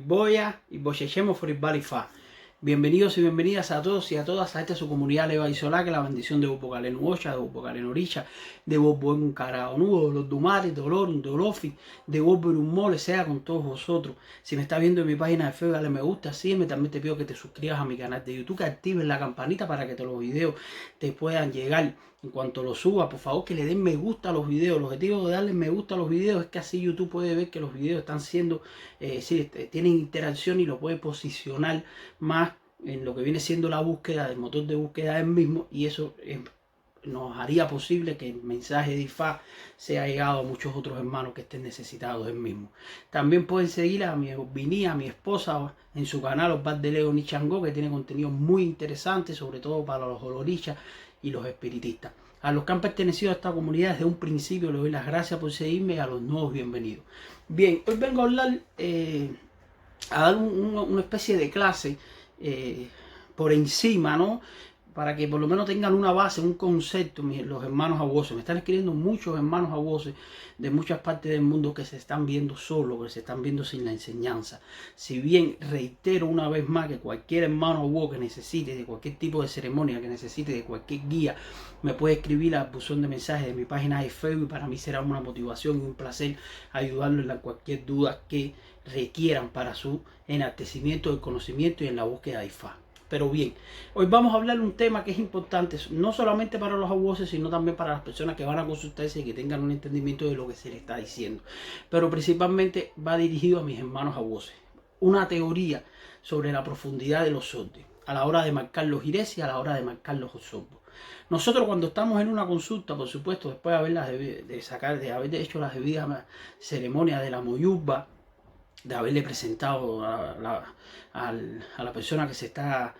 Boya y Bochechemo Furibalifa. Bienvenidos y bienvenidas a todos y a todas a esta su comunidad Leva y Solá, que la bendición de Bobo Galeno Ocha, de Bobo Galeno Oricha, de Bobo en Caraonudo, de los Dumares, de Olor, de Olofi, de Bobo en un mole, sea con todos vosotros. Si me estás viendo en mi página de Facebook, dale me gusta, sígueme, también te pido que te suscribas a mi canal de YouTube, que actives la campanita para que los videos te puedan llegar en cuanto los suba. Por favor, que le den me gusta a los videos. El objetivo de darle me gusta a los videos es que así YouTube puede ver que los videos están siendo, tienen interacción y lo puede posicionar más en lo que viene siendo la búsqueda del motor de búsqueda del mismo, y eso nos haría posible que el mensaje de IFA sea llegado a muchos otros hermanos que estén necesitados del mismo. También pueden seguir a mi Vini, a mi esposa, en su canal Osvar de Leo Nichango, que tiene contenido muy interesante, sobre todo para los olorichas y los espiritistas. A los que han pertenecido a esta comunidad desde un principio les doy las gracias por seguirme, y a los nuevos bienvenidos. Bien, hoy vengo a hablar, a dar una especie de clase por encima, ¿no? Para que por lo menos tengan una base, un concepto, los hermanos aguosos. Me están escribiendo muchos hermanos aguosos de muchas partes del mundo que se están viendo solos, que se están viendo sin la enseñanza. Si bien reitero una vez más que cualquier hermano aguoso que necesite de cualquier tipo de ceremonia, que necesite de cualquier guía, me puede escribir al buzón de mensajes de mi página de Facebook, y para mí será una motivación y un placer ayudarlos en cualquier duda que requieran para su enaltecimiento del conocimiento y en la búsqueda de IFA. Pero bien, hoy vamos a hablar de un tema que es importante, no solamente para los aguosos, sino también para las personas que van a consultarse y que tengan un entendimiento de lo que se les está diciendo. Pero principalmente va dirigido a mis hermanos aguosos. Una teoría sobre la profundidad de los sordos a la hora de marcar los ires y a la hora de marcar los sordos. Nosotros, cuando estamos en una consulta, por supuesto, después de haber hecho las debidas ceremonias de la moyuba, de haberle presentado a la persona que se está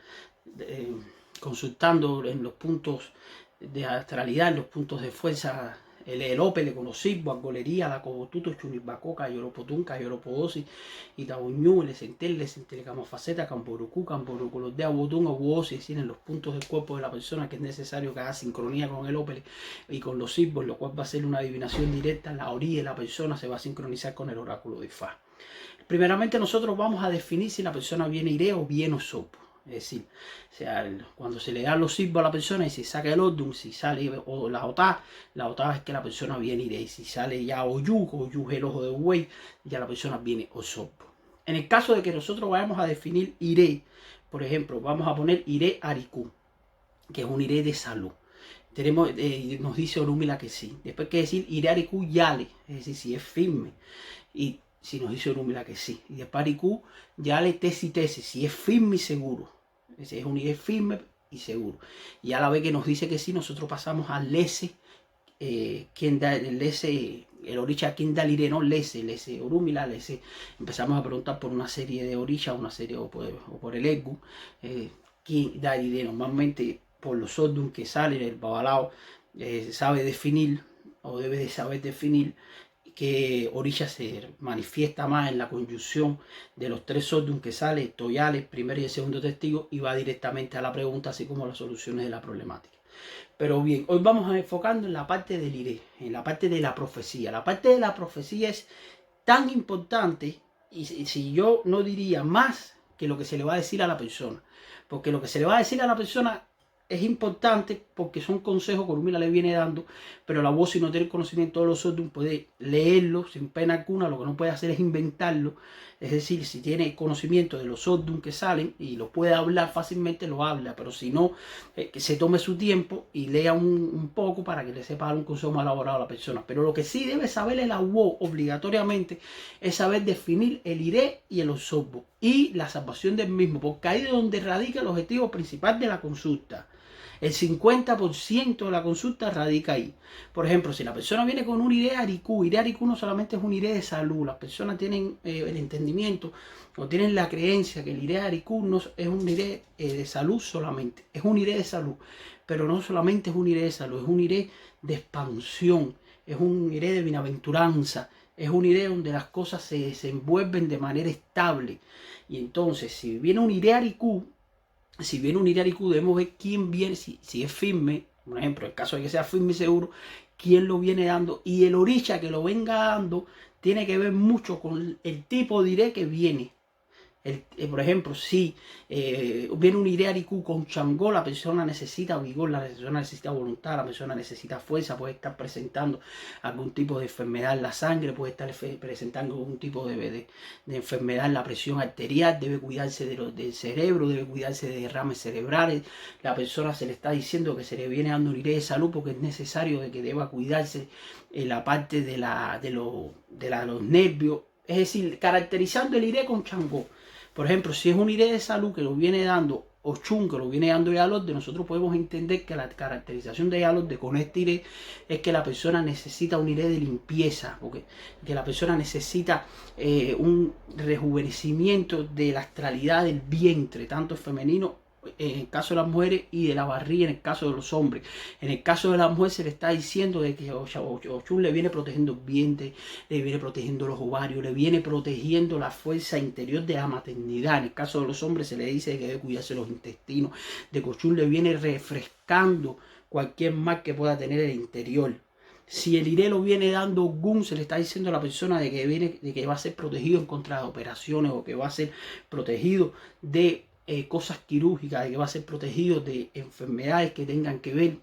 consultando en los puntos de astralidad, en los puntos de fuerza, el ópele con los silbos, golería, la cobotuto, chunibacoca, yoropotunca, yoropodosi, itabuñú, el centele, camofaceta, camborucú, los de abotún, obuosi, es decir, en los puntos del cuerpo de la persona, que es necesario que haga sincronía con el ópele y con los silbos, lo cual va a ser una adivinación directa. La orilla de la persona se va a sincronizar con el oráculo de Ifá. Primeramente, nosotros vamos a definir si la persona viene ire o viene osopo. Es decir, cuando se le da los silbos a la persona y se saca el ordum, si sale o la otá es que la persona viene ire. Y si sale ya oyú es el ojo de buey, ya la persona viene osopo. En el caso de que nosotros vayamos a definir ire, por ejemplo, vamos a poner ire aricú, que es un ire de salud. Nos dice Orúmila que sí. Después hay que decir ire aricú yale, es decir, si es firme. Y si nos dice Orúmila que sí. Y después aricú yale tesi, si es firme y seguro. Es un ire firme y seguro. Y a la vez que nos dice que sí, nosotros pasamos al lese, quien da el lese, el oricha, quien da el ire, no lese, Orúmila, lese. Empezamos a preguntar por una serie de orichas, una serie o por el egu, quien da el ire. Normalmente por los sordum que salen, el babalao sabe definir, o debe de saber definir, que orilla se manifiesta más en la conjunción de los tres sordum que sale, toyales, primer y el segundo testigo, y va directamente a la pregunta, así como a las soluciones de la problemática. Pero bien, hoy vamos a enfocando en la parte del ire, en la parte de la profecía. La parte de la profecía es tan importante, y si yo no diría más que lo que se le va a decir a la persona, porque lo que se le va a decir a la persona es importante porque son consejos que Orúmila le viene dando, pero la voz, si no tiene conocimiento de los sordum, puede leerlo sin pena alguna. Lo que no puede hacer es inventarlo. Es decir, si tiene conocimiento de los sordum que salen y lo puede hablar fácilmente, lo habla, pero si no, que se tome su tiempo y lea un poco para que le sepa dar un consejo más elaborado a la persona. Pero lo que sí debe saber el abuo obligatoriamente es saber definir el ire y el osorbo y la salvación del mismo, porque ahí es donde radica el objetivo principal de la consulta. El 50% de la consulta radica ahí. Por ejemplo, si la persona viene con un ire aricú no solamente es un ire de salud. Las personas tienen el entendimiento o tienen la creencia que el ire aricú no es un ire de salud solamente. Es un ire de salud, pero no solamente es un ire de salud, es un ire de expansión, es un ire de bienaventuranza, es un ire donde las cosas se desenvuelven de manera estable. Y entonces, si viene un ire aricú, debemos ver quién viene, si es firme, por ejemplo, en el caso de que sea firme y seguro, quién lo viene dando, y el oricha que lo venga dando tiene que ver mucho con el tipo de ire que viene. Por ejemplo, si viene un Ire Ariku con Changó, la persona necesita vigor, la persona necesita voluntad, la persona necesita fuerza, puede estar presentando algún tipo de enfermedad en la sangre, puede estar presentando algún tipo de enfermedad en la presión arterial, debe cuidarse del cerebro, debe cuidarse de derrames cerebrales. La persona se le está diciendo que se le viene dando un Ire de salud porque es necesario de que deba cuidarse en la parte de los nervios. Es decir, caracterizando el Ire con Changó. Por ejemplo, si es un Ire de salud que lo viene dando Ochun, que lo viene dando Yalorde, nosotros podemos entender que la caracterización de Yalorde con este Ire es que la persona necesita un Ire de limpieza, porque que la persona necesita un rejuvenecimiento de la astralidad del vientre, tanto femenino en el caso de las mujeres y de la barriga en el caso de los hombres. En el caso de las mujeres se le está diciendo de que Ochun le viene protegiendo el vientre, le viene protegiendo los ovarios, le viene protegiendo la fuerza interior de la maternidad. En el caso de los hombres se le dice que debe cuidarse los intestinos, de que Ochun le viene refrescando cualquier mal que pueda tener el interior. Si el Ire lo viene dando Gun, se le está diciendo a la persona de que va a ser protegido en contra de operaciones o que va a ser protegido de cosas quirúrgicas, de que va a ser protegido de enfermedades que tengan que ver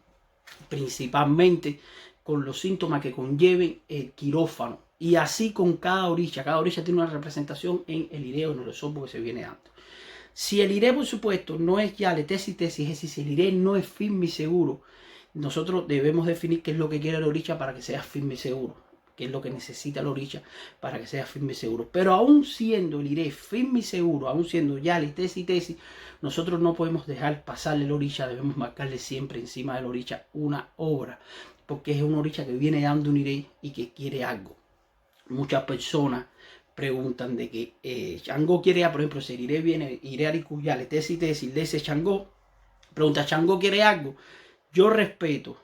principalmente con los síntomas que conlleven el quirófano. Y así con cada orilla tiene una representación en el Ire o en el Osorbo que se viene dando. Si el Ire, por supuesto, no es ya la tesis, es decir, si el Ire no es firme y seguro, nosotros debemos definir qué es lo que quiere la orilla para que sea firme y seguro, qué es lo que necesita la orilla para que sea firme y seguro. Pero aún siendo el Ire firme y seguro, aún siendo ya la tesis, nosotros no podemos dejar pasarle la orilla, debemos marcarle siempre encima de la orilla una obra, porque es una orilla que viene dando un Ire y que quiere algo. Muchas personas preguntan de que Changó quiere, por ejemplo, si el Ire viene, Ire Aricuya, le tesis, le dice Changó, pregunta, ¿Changó quiere algo? Yo respeto,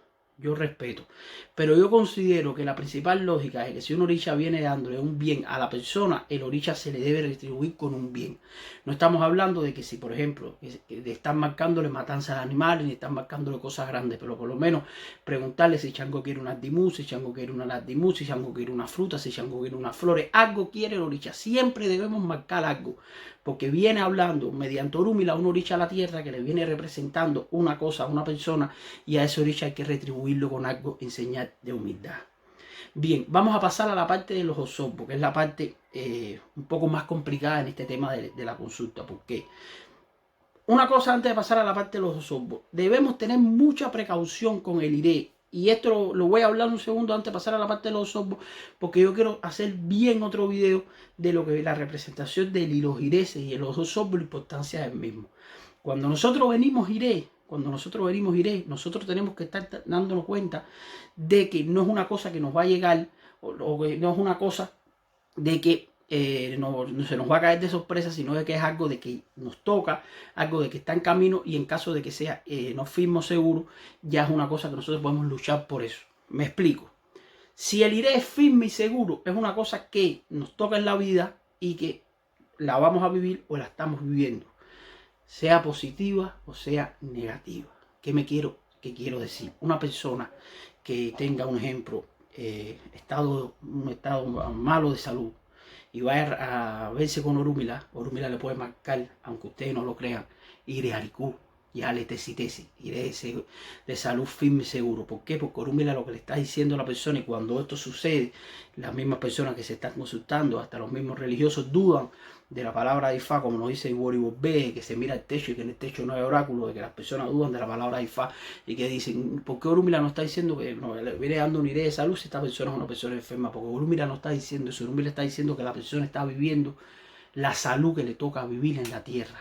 pero yo considero que la principal lógica es que si una orilla viene dándole un bien a la persona, el orilla se le debe retribuir con un bien. No estamos hablando de que si, por ejemplo, están marcándole matanzas de animales, ni están marcándole cosas grandes, pero por lo menos preguntarle si Changó quiere una dimú, si Changó quiere una ladimú, si Changó quiere una fruta, si Changó quiere unas flores, algo quiere el orilla. Siempre debemos marcar algo, porque viene hablando mediante Orúmila una orilla a la tierra que le viene representando una cosa a una persona, y a ese orilla hay que retribuirlo con algo en señal de humildad. Bien, vamos a pasar a la parte de los Osorbo, que es la parte un poco más complicada en este tema de la consulta. ¿Por qué? Una cosa antes de pasar a la parte de los Osorbo, debemos tener mucha precaución con el Ire. Y esto lo voy a hablar un segundo antes de pasar a la parte de los Osorbo, porque yo quiero hacer bien otro video de lo que es la representación de los Ireses y de los Osorbo, la importancia del mismo. Cuando nosotros venimos Ire, nosotros tenemos que estar dándonos cuenta de que no es una cosa que nos va a llegar, o que no es una cosa de que no se nos va a caer de sorpresa, sino de que es algo de que nos toca, algo de que está en camino, y en caso de que sea no firme o seguro, ya es una cosa que nosotros podemos luchar por eso. Me explico. Si el Ire es firme y seguro, es una cosa que nos toca en la vida y que la vamos a vivir o la estamos viviendo, sea positiva o sea negativa. ¿Qué quiero decir? Una persona que tenga, un ejemplo, un estado malo de salud y vaya a verse con Orúmila le puede marcar, aunque ustedes no lo crean, Ire Aricú, ya le tesi, Ire de salud firme y seguro. ¿Por qué? Porque Orúmila lo que le está diciendo a la persona, y cuando esto sucede, las mismas personas que se están consultando, hasta los mismos religiosos, dudan de la palabra de Ifá, como nos dice Ibori Bobé, que se mira el techo y que en el techo no hay oráculo, de que las personas dudan de la palabra de Ifá y que dicen, ¿por qué Orúmila no está diciendo que no, le viene dando un Ire de salud si esta persona es una persona enferma? Porque Orúmila no está diciendo eso, Orúmila está diciendo que la persona está viviendo la salud que le toca vivir en la tierra.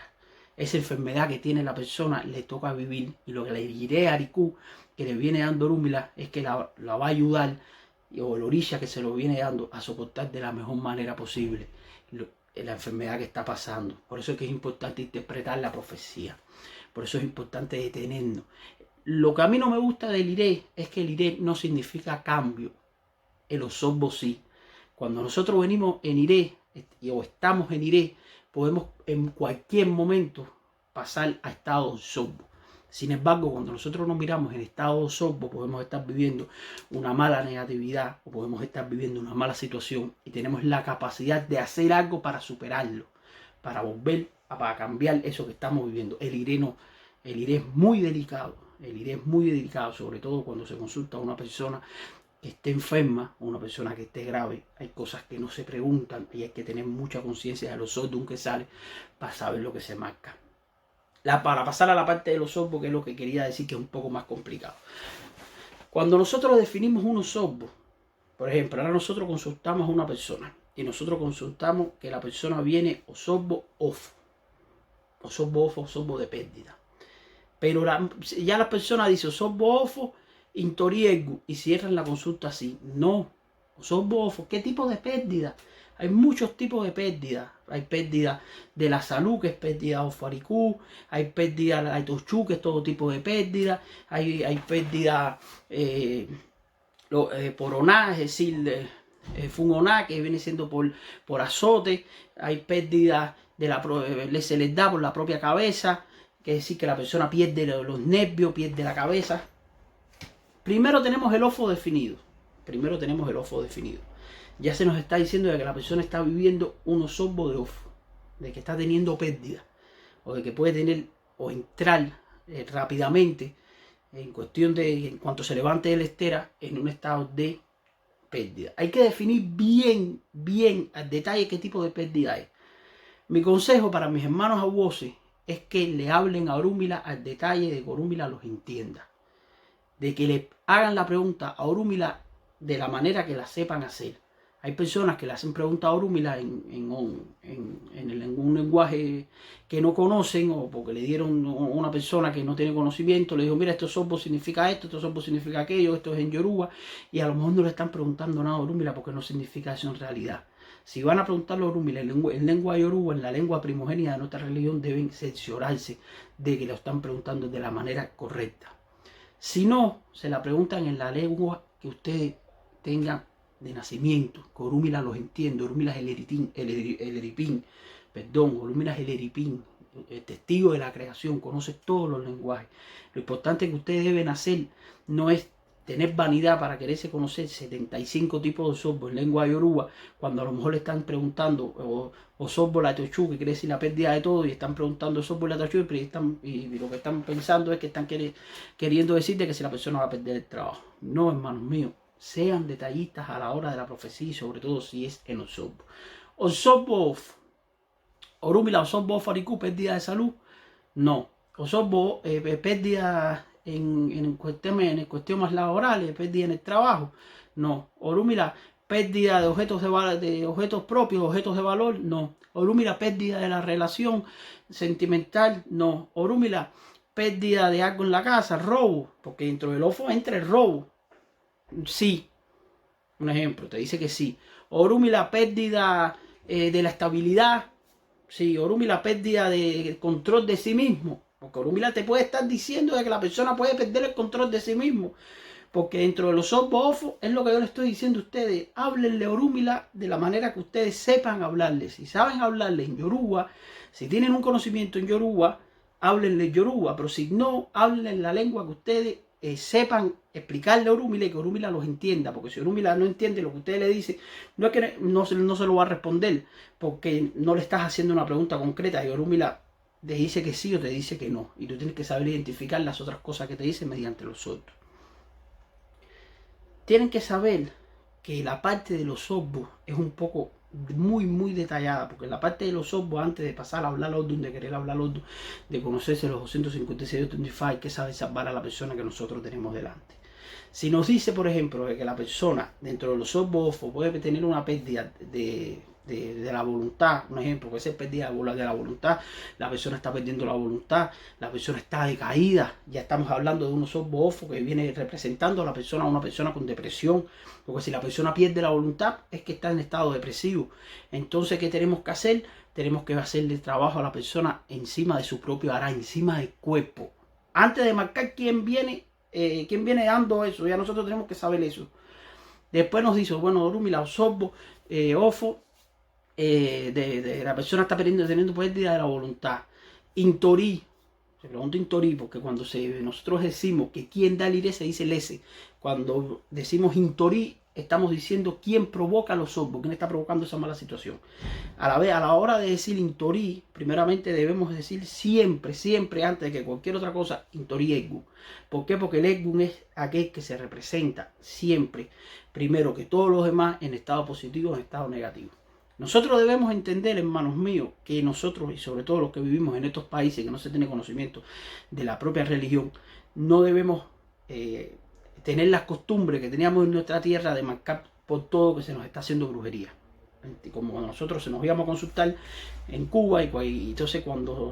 Esa enfermedad que tiene la persona le toca vivir, y lo que le diré a Aricú, que le viene dando Orúmila, es que la va a ayudar, o el orilla que se lo viene dando, a soportar de la mejor manera posible la enfermedad que está pasando. Por eso es que es importante interpretar la profecía, por eso es importante detenernos. Lo que a mí no me gusta del Ire es que el Ire no significa cambio, el Osorbo sí. Cuando nosotros venimos en Ire o estamos en Ire, podemos en cualquier momento pasar a estado Osorbo. Sin embargo, cuando nosotros nos miramos en estado de Osorbo, podemos estar viviendo una mala negatividad, o podemos estar viviendo una mala situación, y tenemos la capacidad de hacer algo para superarlo, para volver para cambiar eso que estamos viviendo. El IRE no, el IRE es muy delicado, el IRE es muy delicado, sobre todo cuando se consulta a una persona que esté enferma o una persona que esté grave. Hay cosas que no se preguntan y hay que tener mucha conciencia de los sorbos que sale para saber lo que se marca. Para pasar a la parte de los sorbos, que es lo que quería decir, que es un poco más complicado. Cuando nosotros definimos unos sorbos, por ejemplo, ahora nosotros consultamos a una persona y nosotros consultamos que la persona viene o sorbo OFO, o sorbo OFO o sorbo de pérdida. Pero ya la persona dice o sorbo OFO, intoriego, y cierran la consulta así. No, o sorbo OFO, ¿qué tipo de pérdida? Hay muchos tipos de pérdida. Hay pérdida de la salud, que es pérdida de ofaricú. Hay pérdida de tochú, que es todo tipo de pérdida. Hay pérdida poroná, es decir, fungoná, que viene siendo por azote. Hay pérdida se les da por la propia cabeza, que es decir, que la persona pierde los nervios, pierde la cabeza. Primero tenemos el OFO definido. Ya se nos está diciendo de que la persona está viviendo unos sorbos de OFO, de que está teniendo pérdida, o de que puede tener o entrar rápidamente, en cuestión de, en cuanto se levante de la estera, en un estado de pérdida. Hay que definir bien al detalle qué tipo de pérdida es. Mi consejo para mis hermanos abuosos es que le hablen a Orúmila al detalle, de que Orúmila los entienda, de que le hagan la pregunta a Orúmila de la manera que la sepan hacer. Hay personas que le hacen preguntas a Orúmila en un lenguaje que no conocen, o porque le dieron a una persona que no tiene conocimiento, le dijo, mira, esto sorbo significa esto sorbo significa aquello, esto es en Yoruba, y a lo mejor no le están preguntando nada a Orúmila porque no significa eso en realidad. Si van a preguntarle a Orúmila en lengua Yoruba, en la lengua primogénita de nuestra religión, deben cerciorarse de que lo están preguntando de la manera correcta. Si no, se la preguntan en la lengua que ustedes tengan de nacimiento, que Orúmila los entiende. Orúmila es el eripín, Orúmila es el eripín, el testigo de la creación, conoce todos los lenguajes. Lo importante que ustedes deben hacer no es tener vanidad para quererse conocer 75 tipos de sorbo en lengua yoruba, cuando a lo mejor le están preguntando o sorbo la tochú, que quiere decir la pérdida de todo, y están preguntando sorbo la tochú, y lo que están pensando es que están queriendo decir de que si la persona va a perder el trabajo. No, hermanos míos, sean detallistas a la hora de la profecía, y sobre todo si es en los sorbos. O sorbo Orúmila o sorbo faricú, pérdida de salud, no. O sorbo pérdida en cuestiones laborales, pérdida en el trabajo, no. Orúmila, pérdida de objetos propios, objetos de valor, no. Orúmila, pérdida de la relación sentimental, no. Orúmila, pérdida de algo en la casa, robo, porque dentro del OFO entra el robo. Sí, un ejemplo, te dice que sí. Orúmila, pérdida de la estabilidad. Sí, Orúmila, pérdida de control de sí mismo. Porque Orúmila te puede estar diciendo de que la persona puede perder el control de sí mismo. Porque dentro de los sorbos OFO es lo que yo les estoy diciendo a ustedes. Háblenle a Orúmila de la manera que ustedes sepan hablarle. Si saben hablarle en Yoruba, si tienen un conocimiento en Yoruba, háblenle Yoruba. Pero si no, háblenle en la lengua que ustedes sepan explicarle a Orúmila y que Orúmila los entienda. Porque si Orúmila no entiende lo que ustedes le dicen, no es que no se lo va a responder, porque no le estás haciendo una pregunta concreta y Orúmila te dice que sí o te dice que no. Y tú tienes que saber identificar las otras cosas que te dicen mediante los otros. Tienen que saber que la parte de los sorbos es un poco muy detallada, porque la parte de los sorbos, antes de pasar a hablar Ordun, de querer hablar Ordun, de conocerse los 256 25, hay que saber salvar a la persona que nosotros tenemos delante. Si nos dice, por ejemplo, que la persona dentro de los sorbos OFO puede tener una pérdida de la voluntad, un ejemplo, puede ser pérdida de la voluntad, la persona está perdiendo la voluntad, la persona está decaída, ya estamos hablando de unos sorbos OFO que viene representando a la persona, una persona con depresión, porque si la persona pierde la voluntad es que está en estado depresivo. Entonces, ¿qué tenemos que hacer? Tenemos que hacerle trabajo a la persona encima de su propio ara, encima del cuerpo, antes de marcar quién viene dando eso. Ya nosotros tenemos que saber eso. Después nos dice, bueno, Orúmila, sorbo OFO, la persona está teniendo pérdida de la voluntad. Intorí, se pregunta Intorí, porque cuando nosotros decimos que quien da el ire se dice lese. Cuando decimos Intorí, estamos diciendo quién provoca los sorbos, quién está provocando esa mala situación. A la vez, a la hora de decir Intorí, primeramente debemos decir siempre, siempre, antes de que cualquier otra cosa, Intorí Egun. ¿Por qué? Porque el Egun es aquel que se representa siempre, primero que todos los demás, en estado positivo o en estado negativo. Nosotros debemos entender, hermanos míos, que nosotros, y sobre todo los que vivimos en estos países que no se tiene conocimiento de la propia religión, no debemos tener las costumbres que teníamos en nuestra tierra de marcar por todo que se nos está haciendo brujería. Como nosotros se nos íbamos a consultar en Cuba y entonces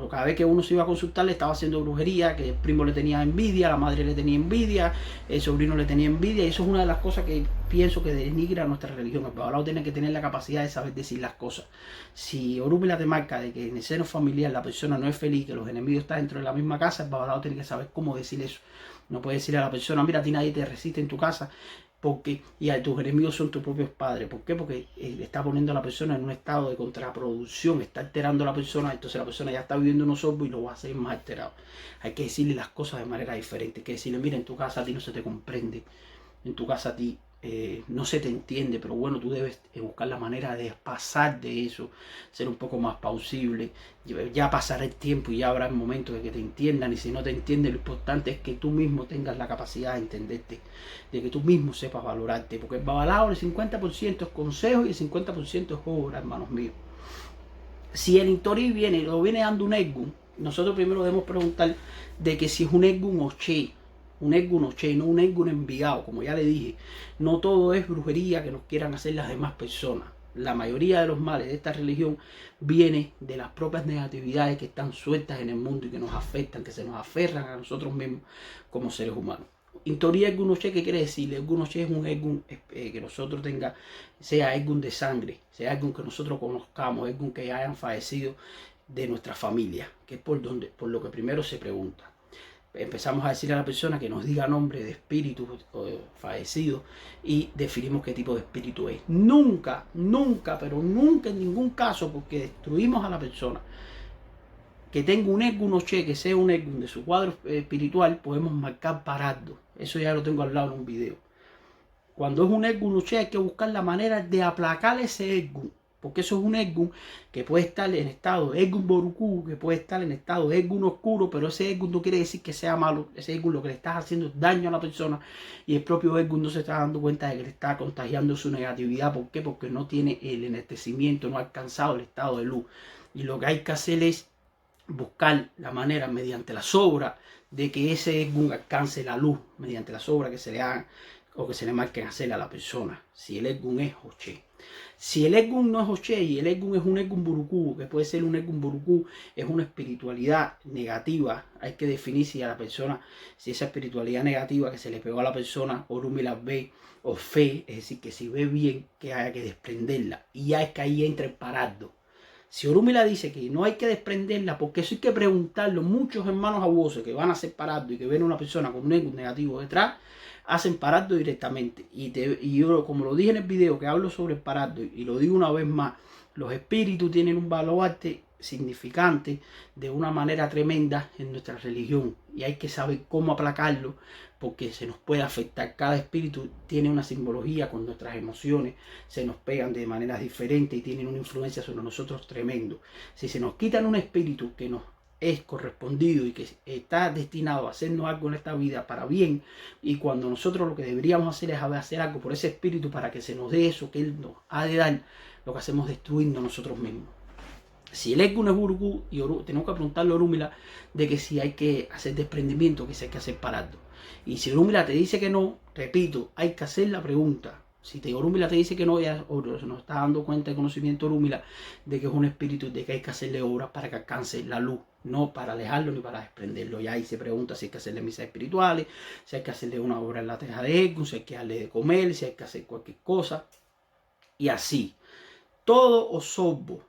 cada vez que uno se iba a consultar le estaba haciendo brujería, que el primo le tenía envidia, la madre le tenía envidia, el sobrino le tenía envidia, y eso es una de las cosas que pienso que denigra nuestra religión. El babalao tiene que tener la capacidad de saber decir las cosas. Si Orúmila te marca de que en el seno familiar la persona no es feliz, que los enemigos están dentro de la misma casa, el babalao tiene que saber cómo decir eso. No puede decirle a la persona, mira, a ti nadie te resiste en tu casa, y a tus enemigos son tus propios padres. ¿Por qué? Porque está poniendo a la persona en un estado de contraproducción, está alterando a la persona, entonces la persona ya está viviendo unos sorbos y lo va a hacer más alterado. Hay que decirle las cosas de manera diferente, hay que decirle, mira, en tu casa a ti no se te comprende, en tu casa a ti no se te entiende, pero bueno, tú debes buscar la manera de pasar de eso, ser un poco más plausible. Ya pasará el tiempo y ya habrá el momento de que te entiendan, y si no te entienden, lo importante es que tú mismo tengas la capacidad de entenderte, de que tú mismo sepas valorarte, porque el babalao, el 50% es consejo y el 50% es obra, hermanos míos. Si el Intorí lo viene dando un Egun, nosotros primero debemos preguntar de que si es un Egun Oche, un Egun Oche, no un Egun Envigado. Como ya le dije, no todo es brujería que nos quieran hacer las demás personas. La mayoría de los males de esta religión viene de las propias negatividades que están sueltas en el mundo y que nos afectan, que se nos aferran a nosotros mismos como seres humanos. Intorí Egun Oche, ¿qué quiere decir? Egun Oche es un Egun que nosotros sea Egun de sangre, sea Egun que nosotros conozcamos, Egun que hayan fallecido de nuestra familia, que es por lo que primero se pregunta. Empezamos a decirle a la persona que nos diga nombre de espíritu fallecido y definimos qué tipo de espíritu es. Nunca, nunca, pero nunca en ningún caso, porque destruimos a la persona, que tenga un Egun Oche, que sea un Egun de su cuadro espiritual, podemos marcar parado. Eso ya lo tengo al lado en un video. Cuando es un Egun Oche hay que buscar la manera de aplacar ese Egun, porque eso es un Egun que puede estar en estado de Egun Boruku, que puede estar en estado de Egun oscuro, pero ese Egun no quiere decir que sea malo. Ese Egun lo que le estás haciendo es daño a la persona, y el propio Egun no se está dando cuenta de que le está contagiando su negatividad. ¿Por qué? Porque no tiene el enaltecimiento, no ha alcanzado el estado de luz. Y lo que hay que hacer es buscar la manera mediante la sobra de que ese Egun alcance la luz, mediante la sobra que se le hagan o que se le marquen hacer a la persona, si el Egun es Oche. Si el Egun no es Oche y el Egun es un Egun Burukú, que puede ser un Egun Burukú, es una espiritualidad negativa, hay que definir si a la persona, si esa espiritualidad negativa que se le pegó a la persona, Orúmila ve o fe, es decir, que si ve bien, que haya que desprenderla, y ya es que ahí entra el parado. Si Orúmila dice que no hay que desprenderla, porque eso hay que preguntarlo. Muchos hermanos abusos que van a hacer parado y que ven a una persona con un Egun negativo detrás, hacen parado directamente. Y yo, como lo dije en el video que hablo sobre el parado, y lo digo una vez más, los espíritus tienen un baluarte significante de una manera tremenda en nuestra religión, y hay que saber cómo aplacarlo, porque se nos puede afectar. Cada espíritu tiene una simbología con nuestras emociones, se nos pegan de maneras diferentes y tienen una influencia sobre nosotros tremendo. Si se nos quitan un espíritu que nos es correspondido y que está destinado a hacernos algo en esta vida para bien, y cuando nosotros lo que deberíamos hacer es hacer algo por ese espíritu para que se nos dé eso que él nos ha de dar, lo que hacemos es destruyendo nosotros mismos. Si el Egun es Burukú, y tenemos que preguntarle a Orúmila de que si hay que hacer desprendimiento, que si hay que hacer parado. Y si Orúmila te dice que no, repito, hay que hacer la pregunta. Si Orúmila te dice que no, ya se nos está dando cuenta de conocimiento Orúmila de que es un espíritu, de que hay que hacerle obras para que alcance la luz, no para alejarlo ni para desprenderlo. Y ahí se pregunta si hay que hacerle misas espirituales, si hay que hacerle una obra en la teja de Egun, si hay que darle de comer, si hay que hacer cualquier cosa. Y así, todo osobbo.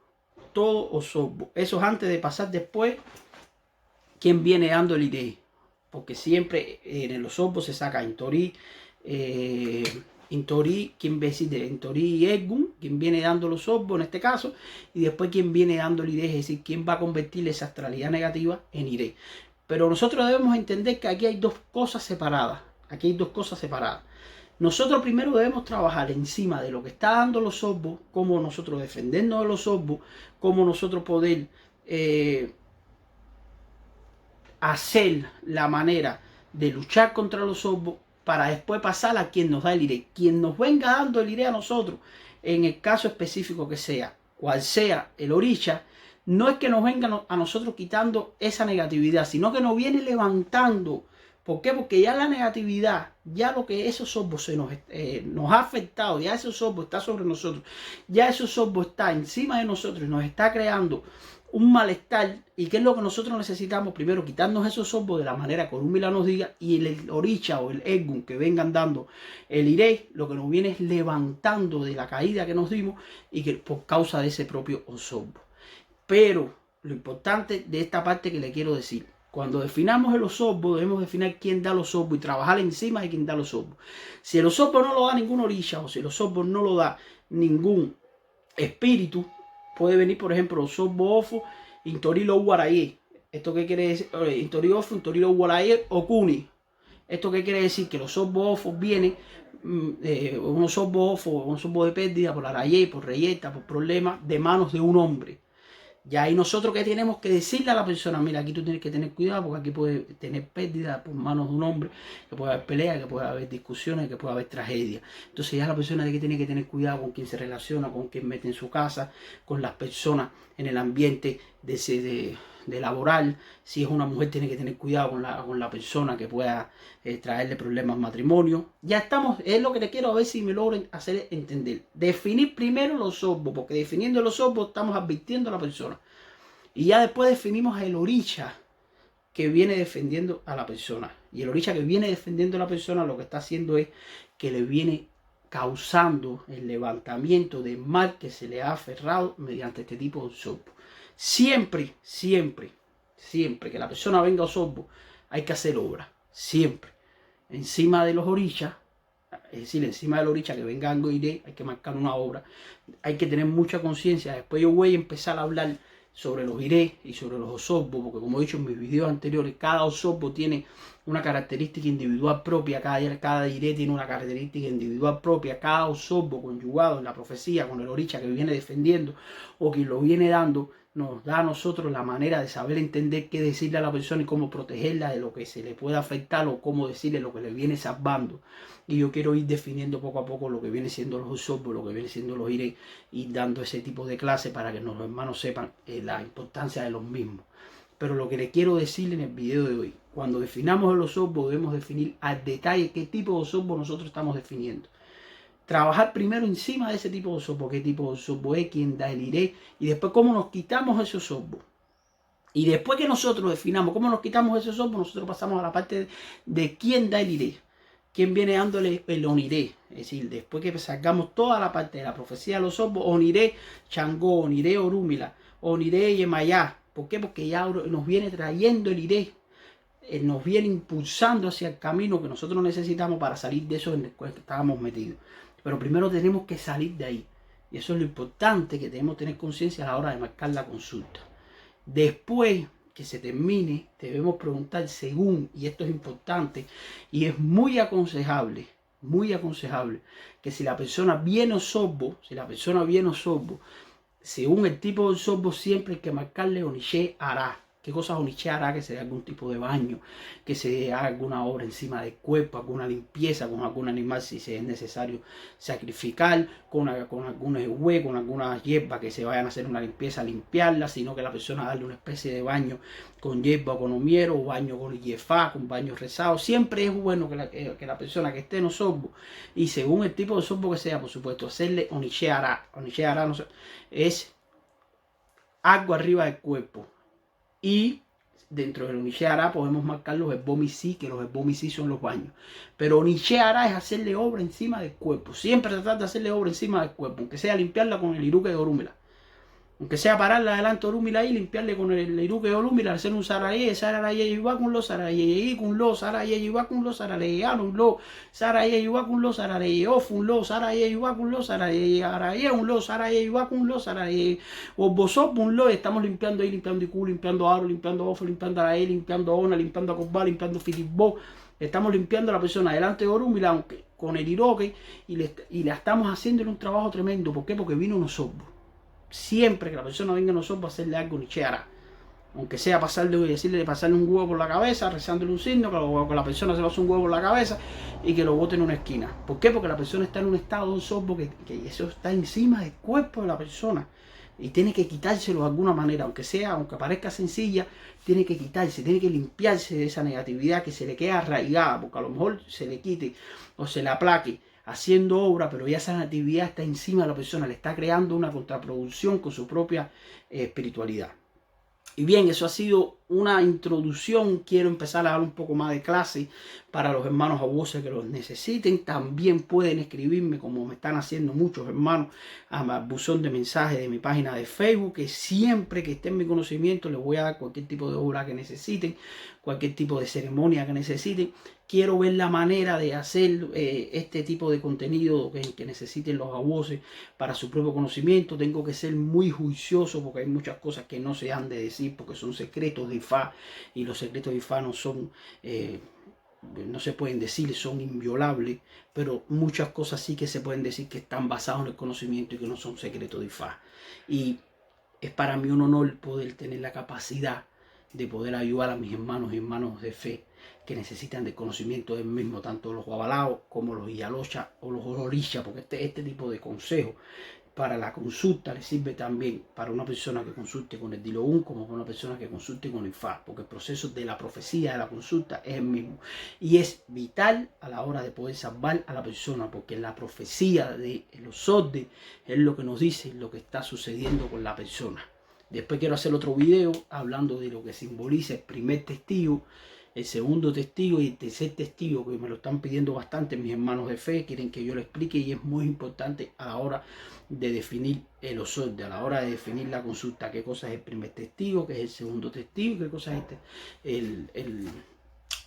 Eso es antes de pasar después quién viene dando el idea, porque siempre en los osobos se saca Intorí, quién ve decir de Intorí y Egun, quién viene dando los osobos en este caso, y después quién viene dando el idea, es decir, quién va a convertir esa astralidad negativa en idea. Pero nosotros debemos entender que aquí hay dos cosas separadas. Nosotros primero debemos trabajar encima de lo que está dando los sorbos, cómo nosotros defendernos de los sorbos, cómo nosotros poder hacer la manera de luchar contra los sorbos para después pasar a quien nos da el IRE. Quien nos venga dando el IRE a nosotros, en el caso específico que sea, cual sea el oricha, no es que nos venga a nosotros quitando esa negatividad, sino que nos viene levantando. ¿Por qué? Porque ya la negatividad, ya lo que esos sorbos nos ha afectado, ya esos sorbos está sobre nosotros, ya esos sorbos está encima de nosotros y nos está creando un malestar. ¿Y qué es lo que nosotros necesitamos? Primero, quitarnos esos sorbos de la manera que Orúmila nos diga, y el oricha o el Egun que vengan dando el IRE, lo que nos viene es levantando de la caída que nos dimos y que por causa de ese propio sorbo. Pero lo importante de esta parte que le quiero decir, cuando definamos el osorbo, debemos definir quién da los osobos y trabajar encima de quién da los osobos. Si el osorbo no lo da ningún oricha o si el osorbo no lo da ningún espíritu, puede venir, por ejemplo, osorbo ofo, intorilo guaraye. ¿Esto qué quiere decir? Intorilo ofo, intorilo guaraye o cuni. ¿Esto qué quiere decir? Que los osorbo ofo vienen, un osorbo ofo, un osorbo de pérdida por arayé, por reyeta, por problemas de manos de un hombre. Ya ahí nosotros que tenemos que decirle a la persona, mira, aquí tú tienes que tener cuidado porque aquí puede tener pérdida por manos de un hombre, que puede haber pelea, que puede haber discusiones, que puede haber tragedia. Entonces ya la persona tiene que tener cuidado con quién se relaciona, con quién mete en su casa, con las personas en el ambiente de laboral. Si es una mujer tiene que tener cuidado con la persona que pueda traerle problemas al matrimonio. Ya estamos, es lo que te quiero, a ver si me logren hacer entender. Definir primero los sorbos, porque definiendo los sorbos estamos advirtiendo a la persona. Y ya después definimos el oricha que viene defendiendo a la persona. Y el oricha que viene defendiendo a la persona lo que está haciendo es que le viene causando el levantamiento del mal que se le ha aferrado mediante este tipo de sorbo. Siempre, siempre, siempre que la persona venga a sorbo, hay que hacer obra. Siempre. Encima de los orichas, es decir, encima del oricha que venga algo iré, hay que marcar una obra. Hay que tener mucha conciencia. Después yo voy a empezar a hablar sobre los iré y sobre los osobos, porque como he dicho en mis videos anteriores, cada osobo tiene una característica individual propia, cada iré tiene una característica individual propia, cada osobo conjugado en la profecía con el oricha que viene defendiendo o que lo viene dando, nos da a nosotros la manera de saber entender qué decirle a la persona y cómo protegerla de lo que se le pueda afectar o cómo decirle lo que le viene salvando. Y yo quiero ir definiendo poco a poco lo que viene siendo los osobos, lo que viene siendo los iré, y dando ese tipo de clase para que los hermanos sepan la importancia de los mismos. Pero lo que le quiero decir en el video de hoy, cuando definamos el osorbo debemos definir al detalle qué tipo de osorbo nosotros estamos definiendo. Trabajar primero encima de ese tipo de osorbo, qué tipo de osorbo es, quién da el iré, y después cómo nos quitamos ese osorbo. Y después que nosotros definamos cómo nos quitamos ese osorbo, nosotros pasamos a la parte de quién da el iré, quién viene dándole el oniré. Es decir, después que sacamos toda la parte de la profecía de los osobos, oniré Changó, oniré Orúmila, oniré Yemayá. ¿Por qué? Porque ya nos viene trayendo el iré, nos viene impulsando hacia el camino que nosotros necesitamos para salir de eso en el cual estábamos metidos. Pero primero tenemos que salir de ahí. Y eso es lo importante que debemos tener conciencia a la hora de marcar la consulta. Después que se termine, debemos preguntar según, y esto es importante, y es muy aconsejable, que si la persona viene osorbo, según el tipo de osorbo, siempre hay que marcarle oniché hará. ¿Qué cosa oniché hará? Que se dé algún tipo de baño, que se haga alguna obra encima del cuerpo, alguna limpieza con algún animal si es necesario sacrificar, con algunos hue, con algunas hierbas que se vayan a hacer una limpieza, limpiarla, sino que la persona darle una especie de baño con hierba o con omiero, o baño con yefá, con baño rezado. Siempre es bueno que la persona que esté en osorbo, y según el tipo de osorbo que sea, por supuesto, hacerle oniché hará. Oniché hará es algo arriba del cuerpo. Y dentro del oniché hará podemos marcar los esbomisí, que los esbomisí son los baños. Pero oniché hará es hacerle obra encima del cuerpo. Siempre tratar de hacerle obra encima del cuerpo, aunque sea limpiarla con el iruque de Orúmila. Aunque sea pararla delante de Orúmila y limpiarle con el iruque de Orúmila, hacer un sarayé yuá con los sarayé con los sarayé yuá con los sarayé un lo sarayé yuá con los sarayé of un lo sarayé yuá con los sarayé arayé un lo sarayé yuá con los sarayé o bosop un lo. Estamos limpiando ahí, limpiando iku, limpiando aro, limpiando ofo, limpiando arayé, limpiando ona, limpiando acobá, limpiando filibó. estamos limpiando a la persona delante de Orúmila, aunque con el Iroque, y le estamos haciéndole un trabajo tremendo. ¿Por qué? Porque vino nosotros. Siempre que la persona venga a nosotros va a hacerle algo ni hará. Aunque sea decirle de pasarle un huevo por la cabeza, rezándole un signo, que la persona se le hace un huevo por la cabeza y que lo bote en una esquina. ¿Por qué? Porque la persona está en un estado de un sorbo que eso está encima del cuerpo de la persona. Y tiene que quitárselo de alguna manera, aunque parezca sencilla, tiene que quitarse, tiene que limpiarse de esa negatividad que se le queda arraigada, porque a lo mejor se le quite o se le aplaque haciendo obra, pero ya esa negatividad está encima de la persona, le está creando una contraproducción con su propia espiritualidad. Y bien, eso ha sido una introducción. Quiero empezar a dar un poco más de clase para los hermanos abuelos que los necesiten. También pueden escribirme, como me están haciendo muchos hermanos, al buzón de mensajes de mi página de Facebook, que siempre que esté en mi conocimiento les voy a dar cualquier tipo de obra que necesiten, cualquier tipo de ceremonia que necesiten. Quiero ver la manera de hacer este tipo de contenido que necesiten los abuelos para su propio conocimiento. Tengo que ser muy juicioso porque hay muchas cosas que no se han de decir porque son secretos de Ifá, y los secretos de Ifá no son, no se pueden decir, son inviolables, pero muchas cosas sí que se pueden decir que están basadas en el conocimiento y que no son secretos de Ifá. Y es para mí un honor poder tener la capacidad de poder ayudar a mis hermanos y hermanos de fe que necesitan del conocimiento del mismo, tanto los guabalaos como los Iyalocha o los Ororisha, porque este tipo de consejos para la consulta le sirve también para una persona que consulte con el Dilogun como para una persona que consulte con el Ifá, porque el proceso de la profecía de la consulta es el mismo y es vital a la hora de poder salvar a la persona, porque la profecía de los sordes es lo que nos dice lo que está sucediendo con la persona. Después quiero hacer otro video hablando de lo que simboliza el primer testigo, el segundo testigo y el tercer testigo, que me lo están pidiendo bastante mis hermanos de fe, quieren que yo lo explique, y es muy importante a la hora de definir el osorde, a la hora de definir la consulta, qué cosa es el primer testigo, qué es el segundo testigo, qué cosa es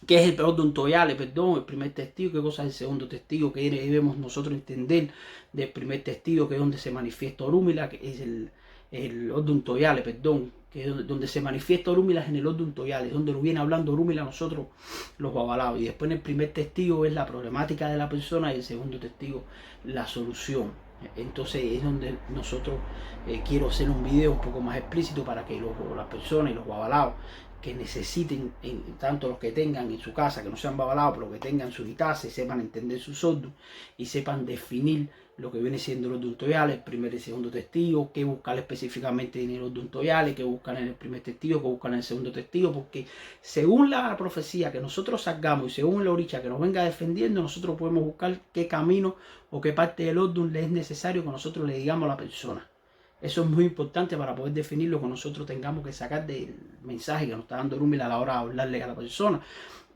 qué es el odontoyale, el primer testigo, qué cosa es el segundo testigo, qué debemos nosotros entender del primer testigo, que es donde se manifiesta Orúmila, que es el odontoyale, que es donde se manifiesta Orúmila, en el odontoyale, es donde nos viene hablando Orúmila a nosotros los babalaos. Y después en el primer testigo es la problemática de la persona y el segundo testigo la solución. Entonces es donde nosotros quiero hacer un video un poco más explícito para que las personas y los babalaos que necesiten, tanto los que tengan en su casa, que no sean babalaos, pero que tengan su guitarra, sepan entender su sordo y sepan definir lo que viene siendo los odontoyales, el primer y segundo testigo, qué buscar específicamente en los odontoyales, qué buscan en el primer testigo, qué buscan en el segundo testigo, porque según la profecía que nosotros sacamos y según la oricha que nos venga defendiendo, nosotros podemos buscar qué camino o qué parte del odon le es necesario que nosotros le digamos a la persona. Eso es muy importante para poder definir lo que nosotros tengamos que sacar del mensaje que nos está dando Orúmila a la hora de hablarle a la persona,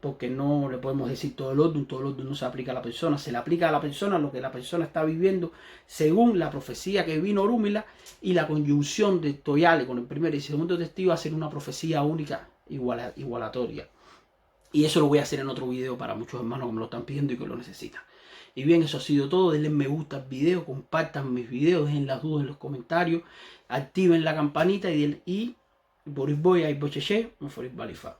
porque no le podemos decir todo el odon no se aplica a la persona, se le aplica a la persona lo que la persona está viviendo según la profecía que vino Orúmila, y la conjunción de Toyale con el primer y segundo testigo hacer una profecía única igualatoria. Y eso lo voy a hacer en otro video para muchos hermanos que me lo están pidiendo y que lo necesitan. Y bien, eso ha sido todo. Denle me gusta al video, compartan mis videos, dejen las dudas en los comentarios, activen la campanita y Boris Boy, Bocheche, un Feliz Balifa.